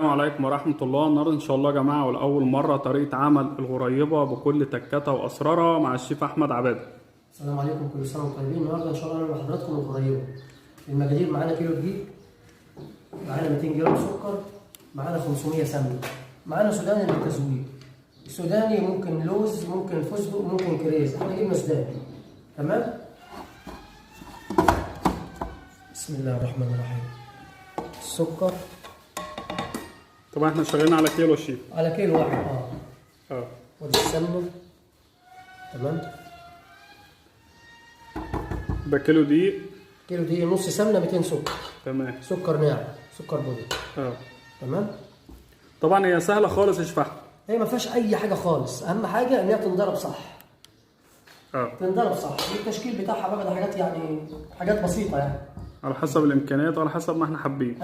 السلام عليكم ورحمة الله. النهارده إن شاء الله يا جماعة ولأول مرة طريقة عمل الغريبة بكل تكاتها وأسرارها مع الشيف أحمد عبادة. السلام عليكم، كل سنة وانتم طيبين. النهارده إن شاء الله أنا وحضراتكم الغريبة. المقادير معانا كيلو دقيق، معانا 200 جرام سكر، معانا 500 سمنة، معانا سوداني للتزويق. السوداني ممكن لوز، ممكن فستق، ممكن كريز، احنا جبنا سوداني. تمام؟ بسم الله الرحمن الرحيم. السكر طبعا احنا شغالين على كيلو شيف. على كيلو واحد. ودي السمنة. تمام؟ ده كيلو دقيق. كيلو دقيق، نص سمنة، 200 سكر. تمام. سكر ناعم، سكر بودرة. تمام؟ طبعا هي سهلة خالص يا شيف أحمد. هي ما فيهاش أي حاجة خالص، أهم حاجة إن هي تنضرب صح. تنضرب صح، والتشكيل بتاعها بقى ده حاجات يعني حاجات بسيطة يعني. على حسب الإمكانيات وعلى حسب ما احنا حابين.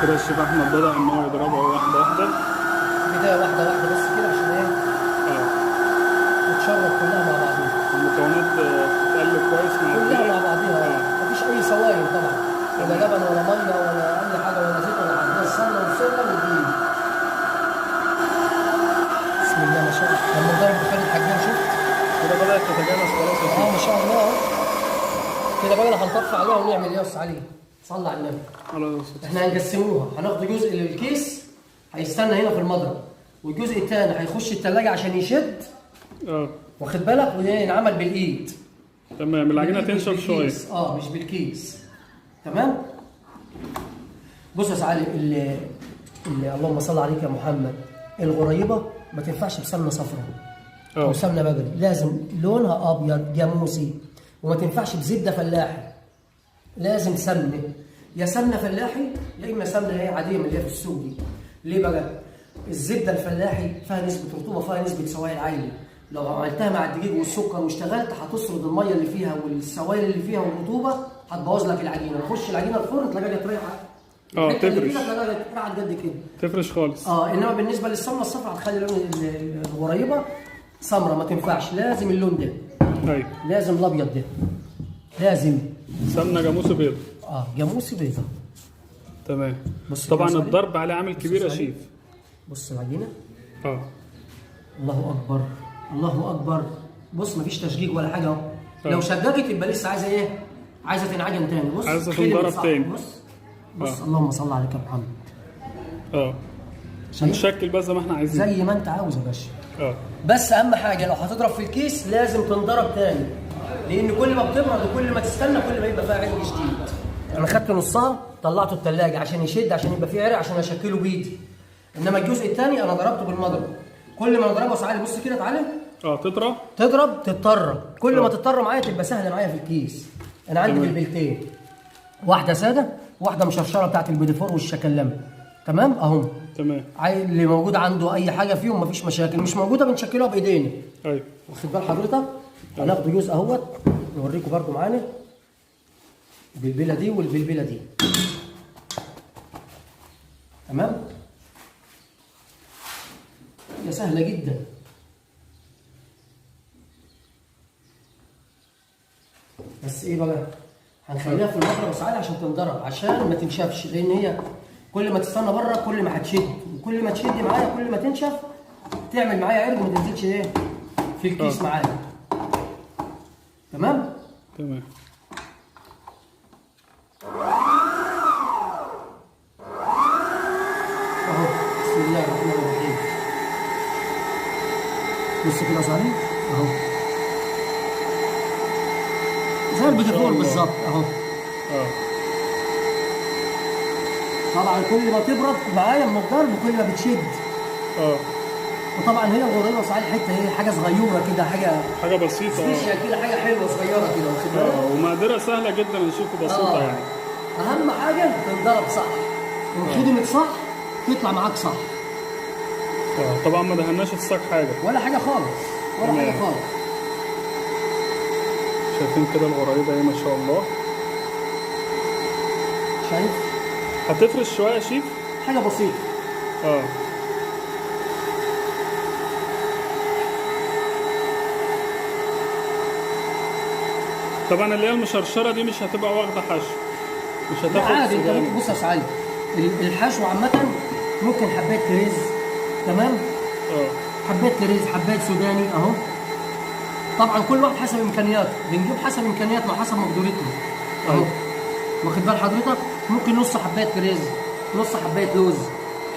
كده الشيف أحمد بدأ إن هو يضربها واحدة واحدة. بداية واحدة واحدة بس كده عشان إيه؟ تتشرب كلها مع بعضيها. المكونات تتقلب كويس مع الدقيق. كلها مع بعضيها. مفيش أي سوائل طبعا. ولا لبن ولا مية ولا أي حاجة ولا زيت ولا حاجة. السمنة والسكر والدقيق. بسم الله ما شاء الله. لما نضرب بخير الحجام شفت؟ كده بدأت تتجانس خلاص يا شيف. ما شاء الله. كده بقى هنطفي عليها ونعمل ايه يا استاذ علي؟ صلى على النبي. خلاص. احنا هنقسموها، هناخد جزء للكيس هيستنى هنا في المضرب، والجزء الثاني هيخش الثلاجه عشان يشد. واخد بالك؟ وينعمل بالايد. تمام. العجينه تنشف شويه. مش بالكيس. تمام؟ بص يا استاذ علي، اللهم صل عليك يا محمد، الغريبه ما تنفعش بسمنه صفراء او سمنه بجري، لازم لونها ابيض جاموسي. وما تنفعش بزبده فلاحي، لازم سمنه، يا سمنه فلاحي يا اما سمنه هي عاديه من اللي هي في السوق دي. ليه بقى؟ الزبده الفلاحي فيها نسبه رطوبه، فيها نسبه سوائل عاليه. لو عملتها مع الدقيق والسكر واشتغلت هتسرد الميه اللي فيها والسوائل اللي فيها والرطوبه، هتبوظ لك العجينه. تخش العجينه الفرن تلاقيها تريحه. تفرش. تلاقيها تريحه قد كده. تفرش خالص. انما بالنسبه للسمنه الصفراء هتخلي لون الغريبه سمراء، ما تنفعش، لازم اللون ده. ايوه. لازم الابيض ده. لازم سمنه جاموسي بيض. جاموسي بيضه. تمام. طبعا الضرب عليه عامل كبير يا شيف. بص العجينه. الله اكبر، الله اكبر. بص مفيش تشجيج ولا حاجه اهو. لو شججت يبقى لسه عايزه ايه؟ عايزه تنعجن تاني. بص عايزه تنضرب تاني. بص اللهم صل عليك يا محمد. نشكل بقى زي ما احنا عايزين، زي ما انت عاوز يا باشا. بس اهم حاجه لو هتضرب في الكيس لازم تنضرب تاني، لان كل ما بتبرد وكل ما تستنى كل ما يبقى فيها عرق جديد. انا خدت نصها طلعته الثلاجه عشان يشد، عشان يبقى فيه عرق، عشان اشكله بايدي. انما الجزء الثاني انا ضربته بالمضرب. كل ما نضربه تعالى بص كده تعالى. تضرب تتطرب. كل ما تتطرب معايا تبقى سهله معايا في الكيس. انا عندي بالبلتين، واحده ساده واحده مشرشره بتاعت البيديفور والشكلمه. تمام اهم. تمام. اللي موجود عنده اي حاجه فيهم مفيش مشاكل، مش موجوده بنشكلها بايدينا. ايوه. واخد بال حضرتك؟ هناخد جزء اهوت نوريكم برده معانا البلبله دي والبلبله دي. تمام؟ هي سهله جدا. بس ايه بقى؟ هنخليها في المضرب بس عالي عشان تنضرب، عشان ما تنشفش، لان هي كل ما تستنى بره كل ما هتشد، وكل ما تشد معايا كل ما تنشف تعمل معايا عرق وما تنزلش ايه في الكيس معايا. تمام؟ تمام. اهو. بسم الله الرحمن الرحيم. بص كده صحيح؟ اهو. زي البيديفور بالظبط اهو. طبعا كل ما تبرد معايا من الضرب كل ما بتشد. وطبعا هي الغريبه صحيح الحته هي حاجه صغيره كده، حاجه بسيطه. سبيشال كده، حاجه حلوه صغيره كده. واخد بالك؟ ومقدرها سهله جدا نشوفه بسيطه يعني. اهم حاجه تنضرب صح وخدمت صح تطلع معاك صح. طبعا ما دهناش الصاج حاجه ولا حاجه خالص، ولا حاجه خالص. شايفين كده الغريبه ايه ما شاء الله. شايف؟ هتفرش شويه يا شيف؟ حاجه بسيطه. طبعا اللي هي المشرشره دي مش هتبقى واخده حشو، مش هتاخد. عادي. انت ممكن بص يا سعيد، الحشو عامه ممكن حبايه كريز. تمام. حبايه كريز، حبايه سوداني اهو. طبعا كل واحد حسب امكانياته، بنجيب حسب امكانياتنا وحسب مقدرتنا اهو. واخد بال حضرتك؟ ممكن نص حبايه كريز، نص حبايه لوز،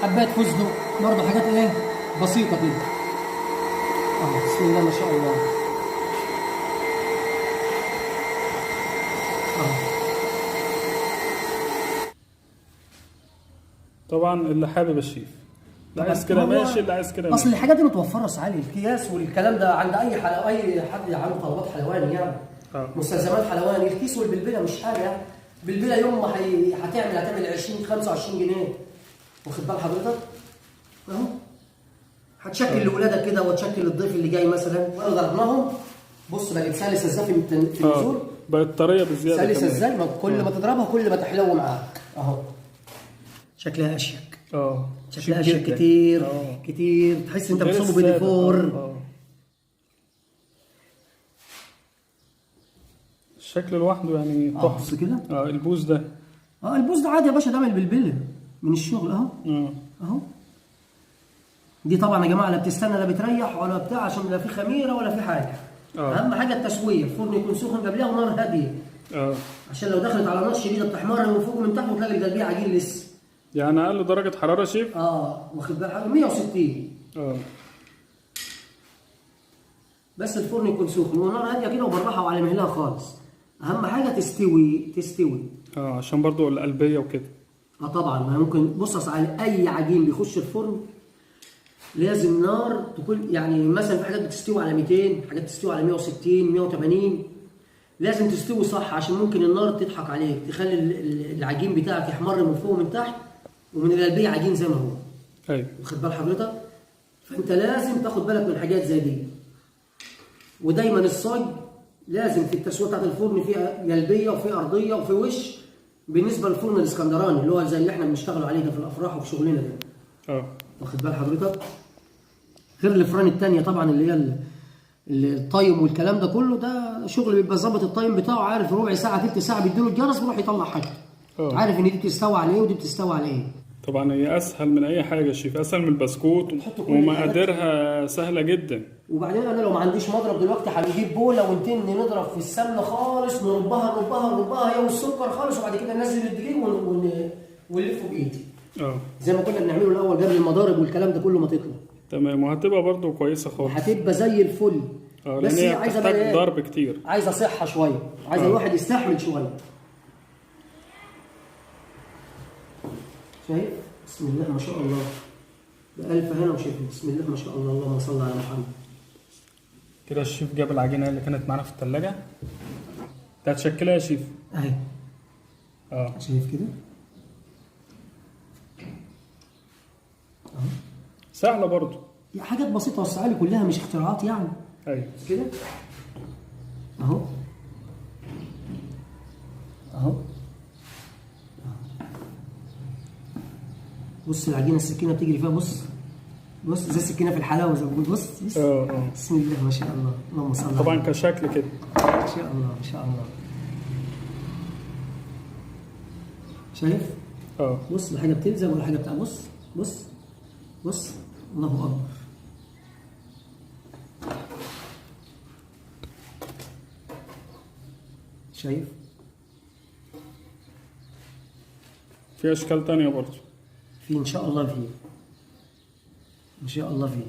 حبايه فستق، برضه حاجات ايه بسيطه كده اهو. بسم الله ما شاء الله اهو. طبعا اللي حابب الشيف، اللي عايز كده ماشي، اللي عايز كده اصل ماشي. الحاجات دي متوفره ساعات، الكياس والكلام ده عند اي اي حد عنده طلبات حلواني يعني. مستلزمات حلواني، الكيس والبلبله مش حاجه يعني. بلبله يوم ما هتعمل 20 25 جنيه. واخد بال حضرتك؟ اهو. هتشكل لاولادك كده وتشكل الضيف اللي جاي مثلا. وانا ضربناهم. بص بقت سلسه ازاي في النزول. بقت طريه بزياده. سلسه ازاي؟ كل ما تضربها كل ما تحلو معاك اهو. شكلها اشيك. شكلها اشيك كتير. كتير، تحس انت بتصوبه بديكور. الشكل لوحده يعني تحفه كده. البوز ده. البوز ده عادي يا باشا، ده من البلبله من الشغل اهو. اهو. دي طبعا يا جماعه لا بتستنى لا بتريح ولا بتاع، عشان لا في خميره ولا في حاجه. اهم حاجه التسويه، الفرن يكون سخن قبلها ونار هاديه. عشان لو دخلت على نار شديده بتحمر من فوق ومن تحت وتلاقي الجلبيه عجين لسه. يعني اقل درجه حراره شيف؟ واخد بالك 160. بس الفرن يكون سخن ونار هاديه كده وبالراحه وعلى مهلها خالص. اهم حاجه تستوي. عشان برضو القلبيه وكده. طبعا ما ممكن. بص على اي عجين بيخش الفرن لازم نار تكون، يعني مثلا في حاجات بتستوي على 200، حاجات تستوي على 160 180. لازم تستوي صح، عشان ممكن النار تضحك عليك تخلي العجين بتاعك يحمر من فوق ومن تحت، ومن القلبيه عجين زي ما هو. واخد بال حضرتك؟ فانت لازم تاخد بالك من حاجات زي دي. ودايما الصاج لازم في التسويه بتاعت الفرن فيها قلبيه وفي ارضيه وفي وش. بالنسبه للفرن الاسكندراني اللي هو زي اللي احنا بنشتغل عليه ده في الافراح وفي شغلنا ده. واخد بال حضرتك؟ غير الفران الثانيه طبعا اللي هي الطايم والكلام ده كله، ده شغل بيبقى ظابط الطايم بتاعه، عارف ربع ساعه ثلث ساعه بيديله الجرس بيروح يطلع حاجه. عارف ان دي بتستوي على ايه ودي بتستوي على ايه. طبعا هي اسهل من اي حاجه يا شيف، اسهل من البسكوت ومقاديرها سهله جدا. وبعدين انا لو ما عنديش مضرب دلوقتي هنجيب بوله ونتن نضرب في السمنه خالص، نربها هي والسكر خالص، وبعد كده ننزل الدقيق ونلفه بايدي. زي ما كنا بنعمله الاول قبل المضارب والكلام ده كله ما تطلع. تمام. وهتبقى برضو كويسه خالص. هتبقى زي الفل. بس هي عايزه ضرب كتير، عايزه صحه شويه، عايزه الواحد يستحمل شويه. شايف؟ بسم الله ما شاء الله. بألف هنا وشفا. بسم الله ما شاء الله. اللهم صل على محمد. كده الشيف جاب العجينه اللي كانت معانا في الثلاجه. انت هتشكلها يا شيف؟ اهي. شايف كده؟ سهله برضو. حاجات بسيطه والسعالي كلها مش اختراعات يعني. كده اهو. بص العجينه السكينه بتجري فيها. بص زي السكينه في الحلاوه زي ما بقول. بص بسم الله ما شاء الله. اللهم صل على طبعا كشكل كده ما شاء الله ما شاء الله. شايف؟ بص لا حاجه بتلزق ولا حاجه بتاع. بص الله اكبر. شايف؟ في اشكال تانية برضو. في ان شاء الله فيه.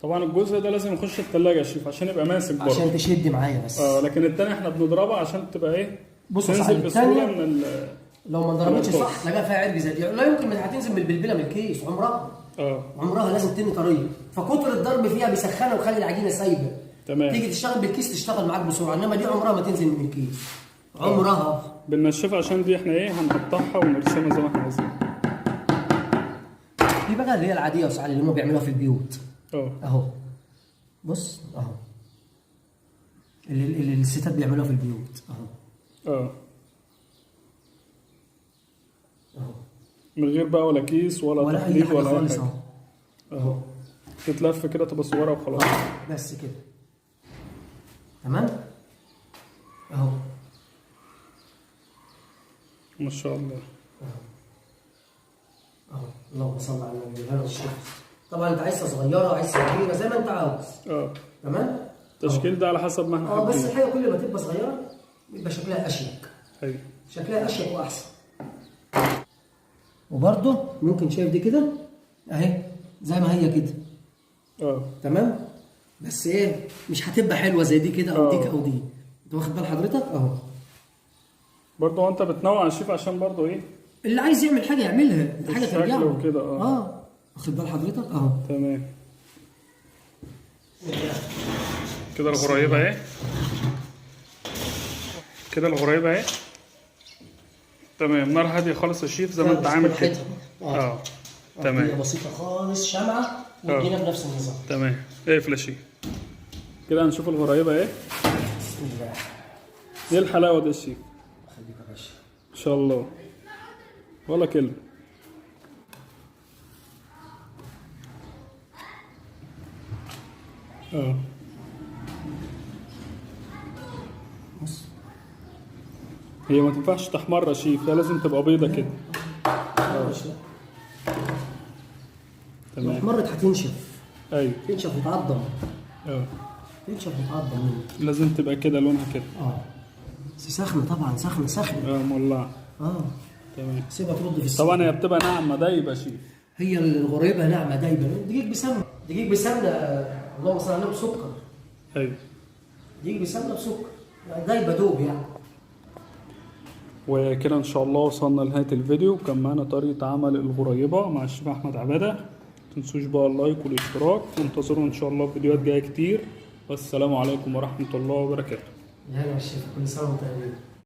طبعا الجزء ده لازم يخش الثلاجه يا شيف عشان يبقى ماسك برضه، عشان تشد معايا بس. لكن الثاني احنا بنضربها عشان تبقى ايه، بص تنزل بسهوله من لو ما انضربتش صح تلاقيها فيها عرق زي دي. لا يمكن هتنزل من البلبله من الكيس عمرها لازم تني طريه. فكتر الضرب فيها بيسخنها ويخلي العجينه سايبه. تمام. تيجي تشتغل بالكيس تشتغل معاك بسرعه، انما دي عمرها ما تنزل من الكيس. عمرها. بننشفها عشان دي احنا ايه هنقطعها ونرسمها زي ما احنا عايزين. دي بقى اللي هي العاديه يا سعالي اللي هم بيعملوها في البيوت. اهو. بص اهو. اللي الستات بيعملوها في البيوت اهو. من غير بقى ولا كيس ولا تحديد ولا اي حاجه. اهو. تتلف كده تبقى صغيره وخلاص. بس كده. تمام؟ اهو. ما شاء الله. اهو اللهم صل على النبي. الهنا والشفا. طبعا انت عايزها صغيره عايزها كبيره زي ما انت عاوز. تمام. التشكيل ده على حسب ما احنا حابين. بس الحقيقه كل ما تبقى صغيره يبقى شكلها اشيك. ايوه شكلها اشيك واحسن. وبرده ممكن شايف دي كده اهي زي ما هي كده. تمام. بس ايه مش هتبقى حلوه زي دي كده او دي او دي. انت واخد بال حضرتك اهو. برضه انت بتنوع يا شيف عشان برضه ايه اللي عايز يعمل حاجه يعملها، الحاجه ترجع له كده. واخد بال حضرتك اهو. تمام. كده الغريبه اهي. كده الغريبه اهي. تمام. نار هاديه خالص يا شيف زي ما انت عامل كده. تمام. بسيطه خالص شمعه وادينا بنفس النظام. تمام. اقفل يا شيف. كده هنشوف الغريبه اهي. بسم الله. ايه الحلاوه دي يا شيف؟ خليك يا باشا. ان شاء الله. ولا كلمه. بص هي ما تنفعش تحمر يا شيف، هي لازم تبقى بيضه كده. لو احمرت هتنشف. ايوه تنشف وتعضم. تنشف وتعضم. لازم تبقى كده لونها كده. بس سخنه طبعا، سخنه مولعه. تمام. سيبها ترد في السمنه. طبعا هي بتبقى ناعمه دايبه يا شيف. هي الغريبه ناعمه دايبه. دقيق بسمنه اللهم صل على النبي بسكر. ايوه دقيق بسمنه بسكر يعني دايبه دوب يعني. وكده ان شاء الله وصلنا لنهايه الفيديو. كان معانا طريقه عمل الغريبه مع الشيف احمد عباده. متنسوش بقى اللايك والاشتراك، وانتظرونا ان شاء الله فيديوهات جايه كتير. والسلام عليكم ورحمه الله وبركاته. لا يا شيخ كل سنه وانت طيب.